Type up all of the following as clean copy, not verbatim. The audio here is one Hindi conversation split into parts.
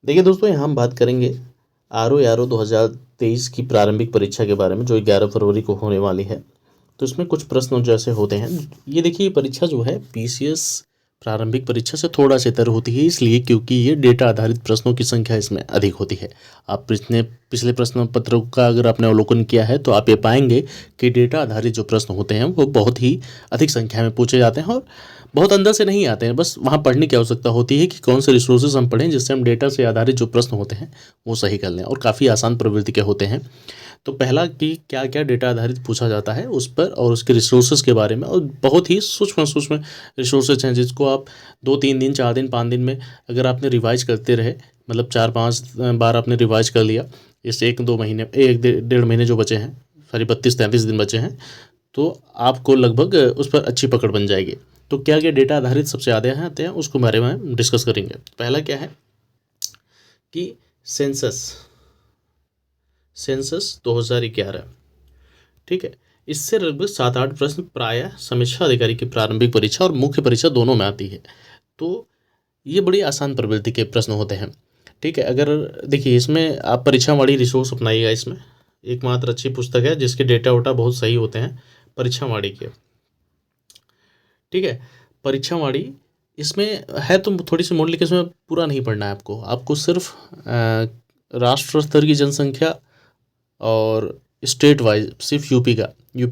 देखिए दोस्तों, यहाँ हम बात करेंगे आर ओ 2023 की प्रारंभिक परीक्षा के बारे में, जो 11 फरवरी को होने वाली है। तो इसमें कुछ प्रश्न जैसे होते हैं। ये देखिए, ये परीक्षा जो है पीसीएस प्रारंभिक परीक्षा से थोड़ा सा इतर होती है, इसलिए क्योंकि ये डेटा आधारित प्रश्नों की संख्या इसमें अधिक होती है। आप पिछले प्रश्न पत्रों का अगर आपने अवलोकन किया है तो आप ये पाएंगे कि डेटा आधारित जो प्रश्न होते हैं वो बहुत ही अधिक संख्या में पूछे जाते हैं और बहुत अंदर से नहीं आते हैं। बस वहाँ पढ़ने की आवश्यकता होती है कि कौन से रिसोर्सेज हम पढ़ें जिससे हम डेटा से आधारित जो प्रश्न होते हैं वो सही कर लें, और काफ़ी आसान प्रवृत्ति के होते हैं। तो पहला कि क्या क्या डेटा आधारित पूछा जाता है उस पर, और उसके रिसोर्सेज के बारे में, और बहुत ही सूक्ष्म सूक्ष्म रिसोर्सेज हैं जिसको आप 2-3 दिन 4 दिन 5 दिन में अगर आपने रिवाइज करते रहे, मतलब 4-5 बार आपने रिवाइज कर लिया इस 1-2 महीने, 1-1.5 महीने जो बचे हैं, सॉरी 32-33 दिन बचे हैं, तो आपको लगभग उस पर अच्छी पकड़ बन जाएगी। तो क्या क्या डेटा आधारित सबसे ज़्यादा आते हैं उसको बारे में हम डिस्कस करेंगे। पहला क्या है कि सेंसस 2011, ठीक है। इससे लगभग 7-8 प्रश्न प्रायः समीक्षा अधिकारी की प्रारंभिक परीक्षा और मुख्य परीक्षा दोनों में आती है। तो ये बड़ी आसान प्रवृत्ति के प्रश्न होते हैं, ठीक है। अगर देखिए, इसमें आप परीक्षा वाली रिसोर्स अपनाइएगा। इसमें एकमात्र अच्छी पुस्तक है जिसके डेटा वोटा बहुत सही होते हैं, परीक्षा वाली के, ठीक है। परीक्षा वाली इसमें है तो थोड़ी सी मोड़, लेकिन इसमें पूरा नहीं पढ़ना है आपको। आपको सिर्फ राष्ट्र स्तर की जनसंख्या और स्टेट वाइज सिर्फ यूपी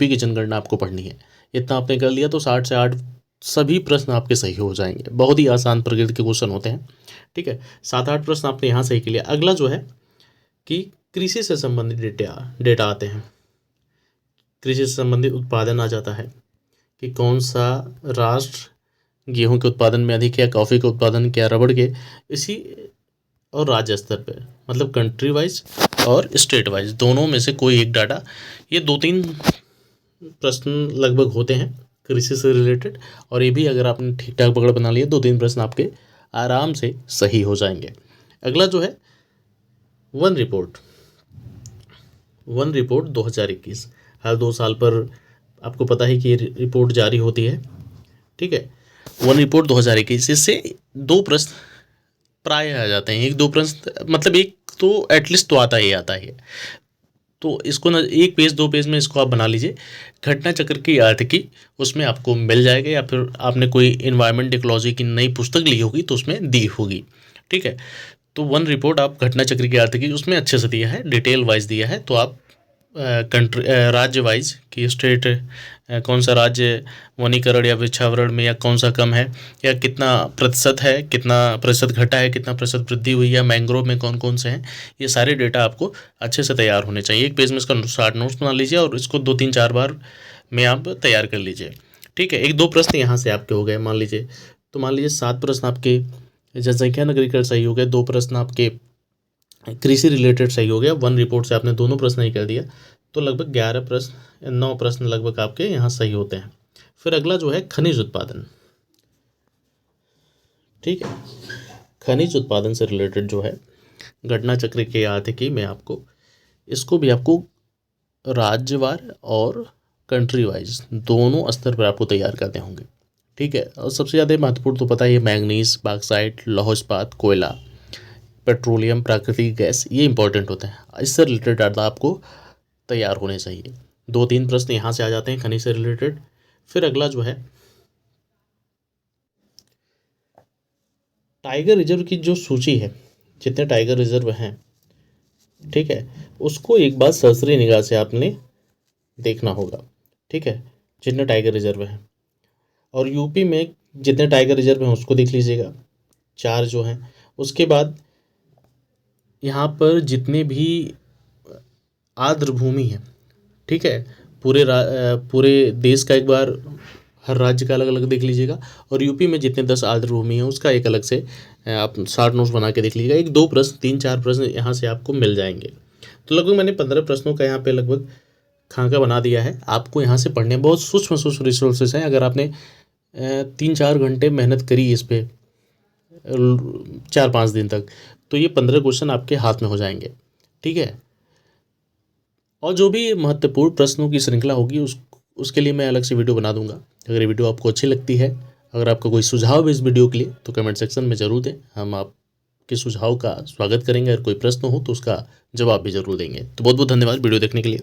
की जनगणना आपको पढ़नी है। इतना आपने कर लिया तो 60 से 8 सभी प्रश्न आपके सही हो जाएंगे। बहुत ही आसान प्रकृति के क्वेश्चन होते हैं, ठीक है। 7-8 प्रश्न आपने यहाँ सही कर लिया। अगला जो है कि कृषि से संबंधित डेटा आते हैं। कृषि से संबंधित उत्पादन आ जाता है कि कौन सा राष्ट्र गेहूं के उत्पादन में अधिक है, कॉफ़ी के उत्पादन क्या, रबड़ के, इसी और राज्य स्तर पे, मतलब कंट्री वाइज और स्टेट वाइज दोनों में से कोई एक डाटा। ये 2-3 प्रश्न लगभग होते हैं कृषि से रिलेटेड, और ये भी अगर आपने ठीक ठाक पकड़ बना लिया 2-3 प्रश्न आपके आराम से सही हो जाएंगे। अगला जो है वन रिपोर्ट 2021, हर 2 साल पर आपको पता है कि ये रिपोर्ट जारी होती है, ठीक है। वन रिपोर्ट 2021, इससे 2 प्रश्न प्राय आ जाते हैं। 1-2 प्रश्न, मतलब एक तो एटलीस्ट तो आता ही आता है। तो इसको ना 1 पेज 2 पेज में इसको आप बना लीजिए। घटना चक्र की आर्थिकी उसमें आपको मिल जाएगा, या फिर आपने कोई इन्वायरमेंट इकोलॉजी की नई पुस्तक ली होगी तो उसमें दी होगी, ठीक है। तो वन रिपोर्ट आप घटना चक्र की आर्थिकी उसमें अच्छे से दिया है, डिटेल वाइज दिया है। तो आप कंट्री राज्य वाइज कि स्टेट कौन सा राज्य वनीकरण या वृक्षावरण में या कौन सा कम है, या कितना प्रतिशत है, कितना प्रतिशत घटा है, कितना प्रतिशत वृद्धि हुई है, मैंग्रोव में कौन कौन से हैं, ये सारे डेटा आपको अच्छे से तैयार होने चाहिए। 1 पेज में इसका शॉर्ट नोट्स बना लीजिए और इसको 2-3-4 बार में आप तैयार कर लीजिए, ठीक है। 1-2 प्रश्न यहाँ से आपके हो गए मान लीजिए। तो मान लीजिए 7 प्रश्न आपके जनसंख्या नगरीकरण सही हो गए, 2 प्रश्न आपके कृषि रिलेटेड सही हो गया, वन रिपोर्ट से आपने दोनों प्रश्न ही कर दिया, तो लगभग 9 प्रश्न लगभग आपके यहाँ सही होते हैं। फिर अगला जो है खनिज उत्पादन, ठीक है। खनिज उत्पादन से रिलेटेड जो है घटना चक्र के आर्थिकी में आपको इसको भी आपको राज्यवार और कंट्री वाइज दोनों स्तर पर आपको तैयार करने होंगे, ठीक है। और सबसे ज़्यादा महत्वपूर्ण तो पता ही है, मैंगनीज, बॉक्साइट, लौह इस्पात, कोयला, पेट्रोलियम, प्राकृतिक गैस, ये इंपॉर्टेंट होते हैं। इससे रिलेटेड डाटा आपको तैयार होने चाहिए। 2-3 प्रश्न यहाँ से आ जाते हैं खनिज से रिलेटेड। फिर अगला जो है टाइगर रिजर्व की जो सूची है, जितने टाइगर रिजर्व हैं, ठीक है, उसको एक बार सरसरी निगाह से आपने देखना होगा, ठीक है, जितने टाइगर रिजर्व हैं। और यूपी में जितने टाइगर रिजर्व हैं उसको देख लीजिएगा, 4 जो हैं। उसके बाद यहाँ पर जितने भी आर्द्र भूमि है, ठीक है, पूरे देश का एक बार हर राज्य का अलग अलग देख लीजिएगा। और यूपी में जितने 10 आर्द्र भूमि है उसका एक अलग से आप शॉर्ट नोट्स बना के देख लीजिएगा। 1-2 प्रश्न 3-4 प्रश्न यहाँ से आपको मिल जाएंगे। तो लगभग मैंने 15 प्रश्नों का यहाँ पे लगभग खाका बना दिया है। आपको यहाँ से पढ़ने बहुत सूक्ष्म सूक्ष्म रिसोर्सेज हैं। अगर आपने 3-4 घंटे मेहनत करी इस पर 4-5 दिन तक, तो ये 15 क्वेश्चन आपके हाथ में हो जाएंगे, ठीक है। और जो भी महत्वपूर्ण प्रश्नों की श्रृंखला होगी उसके लिए मैं अलग से वीडियो बना दूंगा। अगर ये वीडियो आपको अच्छी लगती है, अगर आपका कोई सुझाव है इस वीडियो के लिए, तो कमेंट सेक्शन में ज़रूर दें। हम आप आपके सुझाव का स्वागत करेंगे। अगर कोई प्रश्न हो तो उसका जवाब भी ज़रूर देंगे। तो बहुत बहुत धन्यवाद वीडियो देखने के लिए।